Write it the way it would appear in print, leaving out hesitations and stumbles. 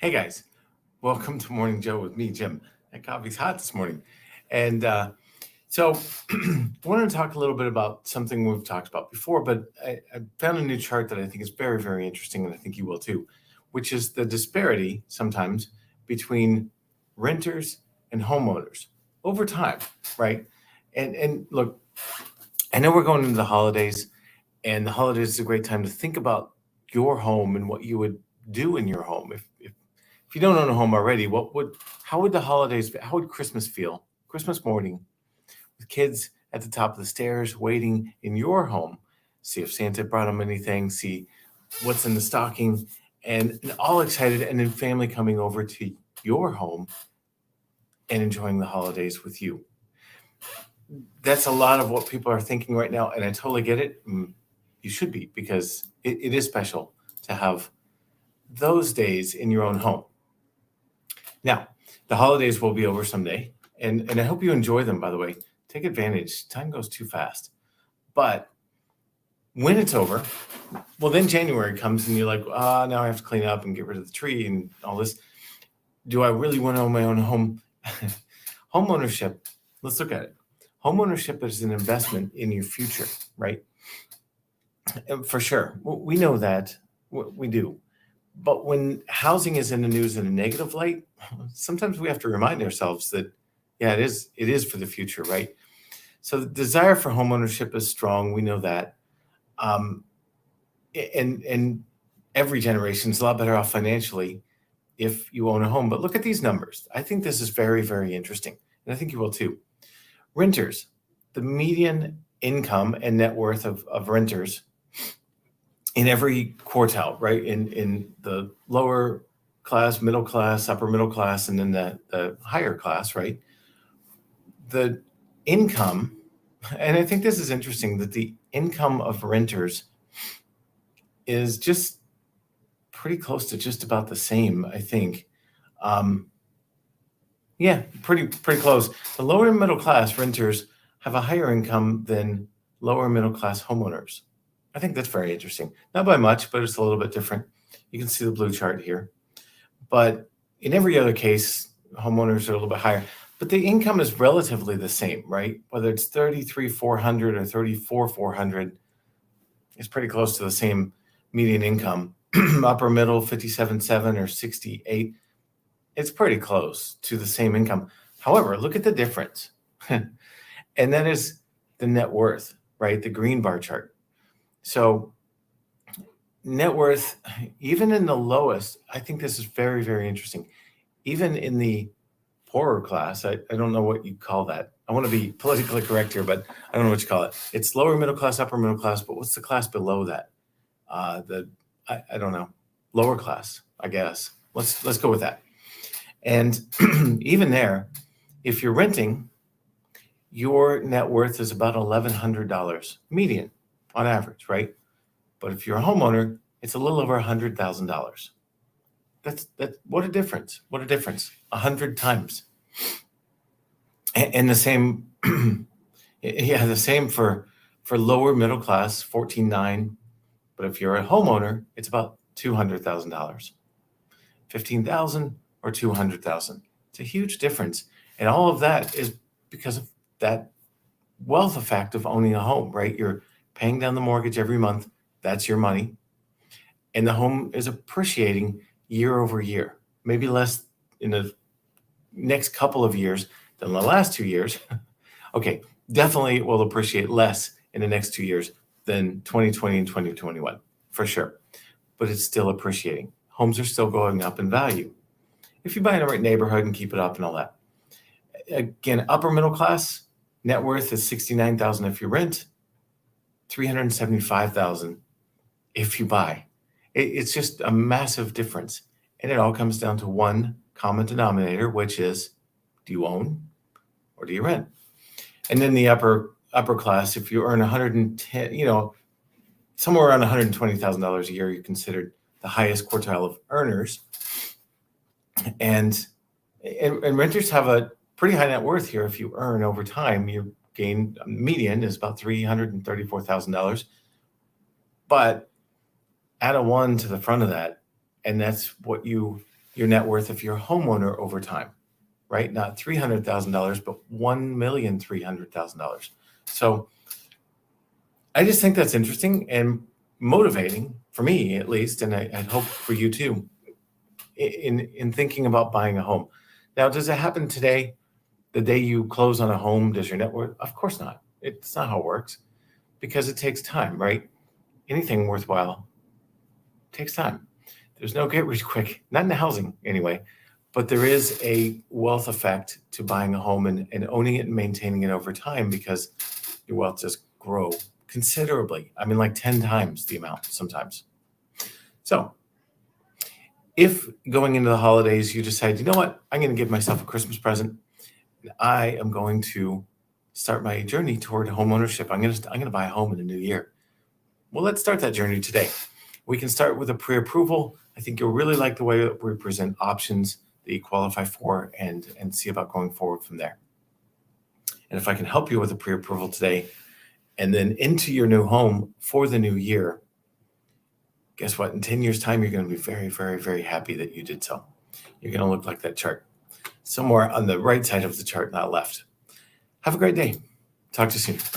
Hey guys, welcome to Morning Joe with me, Jim. That coffee's hot this morning. And I wanted to talk a little bit about something we've talked about before, but I found a new chart that I think is very, very interesting, and I think you will too, which is the disparity sometimes between renters and homeowners over time, right? And look, I know we're going into the holidays, and the holidays is a great time to think about your home and what you would do in your home if you don't own a home already. How would the holidays, how would Christmas feel? Christmas morning with kids at the top of the stairs waiting in your home, see if Santa brought them anything, see what's in the stocking, and all excited, and then family coming over to your home and enjoying the holidays with you. That's a lot of what people are thinking right now, and I totally get it. You should be, because it is special to have those days in your own home. Now, the holidays will be over someday, and I hope you enjoy them, by the way. Take advantage. Time goes too fast. But when it's over, well, then January comes and you're like, now I have to clean up and get rid of the tree and all this. Do I really want to own my own home? Home ownership, let's look at it. Home ownership is an investment in your future, right? For sure. We know that. We do. But when housing is in the news in a negative light, sometimes we have to remind ourselves that, yeah, it is for the future, right? So the desire for homeownership is strong. We know that. Um, and every generation is a lot better off financially if you own a home. But look at these numbers. I think this is very, very interesting. And I think you will too. Renters, the median income and net worth of renters in every quartile, right? In the lower class, middle class, upper middle class, and then the higher class, right? The income, and I think this is interesting, that the income of renters is just pretty close to just about the same, I think. Yeah, pretty close. The lower middle class renters have a higher income than lower middle class homeowners. I think that's very interesting. Not by much, but it's a little bit different. You can see the blue chart here. But in every other case, homeowners are a little bit higher. But the income is relatively the same, right? Whether it's 33,400 or 34,400, it's pretty close to the same median income. Upper middle, 57,700 or 68. It's pretty close to the same income. However, look at the difference. And that is the net worth, right? The green bar chart. So net worth, even in the lowest, I think this is very, very interesting. Even in the poorer class, I don't know what you call that. I want to be politically correct here, but I don't know what you call it. It's lower middle class, upper middle class, but what's the class below that? I don't know, lower class, I guess. Let's go with that. And even there, if you're renting, your net worth is about $1,100 median on average, right? But if you're a homeowner, it's a little over $100,000. That's what a difference! What a difference! 100 times. And the same, yeah, the same for lower middle class, 14.9. But if you're a homeowner, it's about $200,000, 15,000 or 200,000. It's a huge difference, and all of that is because of that wealth effect of owning a home, right? You're paying down the mortgage every month. That's your money, and the home is appreciating year over year. Maybe less in the next couple of years than the last 2 years. Okay, definitely it will appreciate less in the next 2 years than 2020 and 2021, for sure. But it's still appreciating. Homes are still going up in value if you buy in the right neighborhood and keep it up and all that. Again, upper middle class, net worth is 69,000 if you rent, 375,000 if you buy. It's just a massive difference. And it all comes down to one common denominator, which is, do you own or do you rent? And then the upper class, if you earn 110, somewhere around $120,000 a year, you're considered the highest quartile of earners. And renters have a pretty high net worth here. If you earn over time, your gain median is about $334,000. But add a one to the front of that, and that's what you your net worth if you're a homeowner over time, right? Not $300,000, but $1,300,000. So I just think that's interesting and motivating for me, at least, and I hope for you too, in thinking about buying a home. Now, does it happen today? The day you close on a home, does your net worth? Of course not. It's not how it works because it takes time, right? Anything worthwhile takes time. There's no get rich quick, not in the housing anyway, but there is a wealth effect to buying a home and owning it and maintaining it over time because your wealth just grow considerably. I mean, like 10 times the amount sometimes. So if going into the holidays, you decide, you know what, I'm going to give myself a Christmas present. I am going to start my journey toward home ownership. I'm going to buy a home in the new year. Well, let's start that journey today. We can start with a pre-approval. I think you'll really like the way that we present options that you qualify for and see about going forward from there. And if I can help you with a pre-approval today and then into your new home for the new year, guess what? In 10 years' time, you're going to be very, very, very happy that you did so. You're going to look like that chart. Somewhere on the right side of the chart, not left. Have a great day. Talk to you soon. Bye.